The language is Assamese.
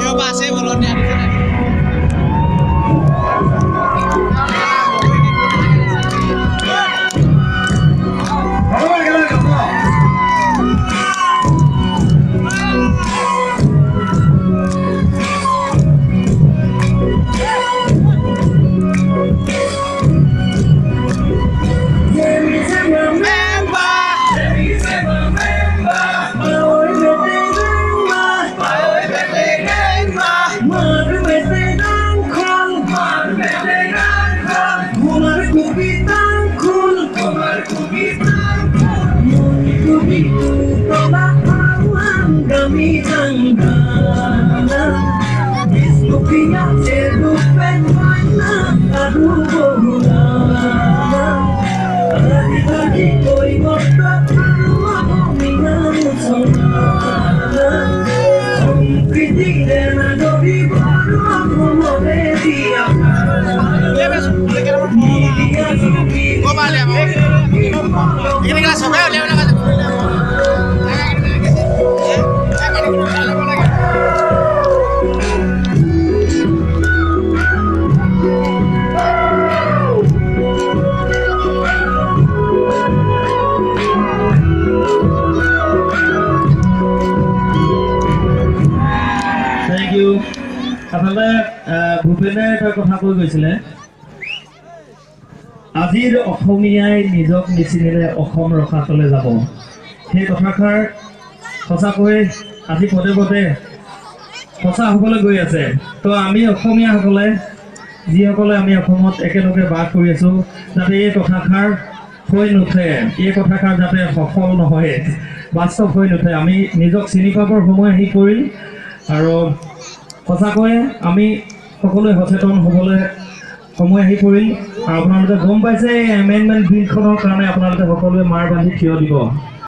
Yo pasé Bolonia. Kami tanggana Disnupia sedupen mana aduh bohulana Lagi-lagi koi ngotak Allah minang sonana Om kritik dena dobi baru aku boleh Ini kelas apa ya? Thank you. আপোনালে ভূপেনে এটা কথা কৈ গৈছিলে আজিৰ অসমীয়াই নিজক নিচিনিলে অসম ৰখাতলৈ যাব সেই কথাষাৰ সঁচাকৈ আজি পদে পদে সঁচা হ'বলৈ গৈ আছে তো আমি অসমীয়াসকলে যিসকলে আমি অসমত একেলগে বাস কৰি আছো যাতে এই কথাষাৰ হৈ নুঠে এই কথাষাৰ যাতে সফল নহয় বাস্তৱ হৈ নুঠে আমি নিজক চিনি পাবৰ সময় আহি পৰিল আৰু সঁচাকৈ আমি সকলোৱে সচেতন হ'বলৈ সময় আহি পৰিল আৰু আপোনালোকে গম পাইছে এমেণ্ডমেণ্ট বিলখনৰ কাৰণে আপোনালোকে সকলোৱে মাৰ বান্ধি থিয় দিব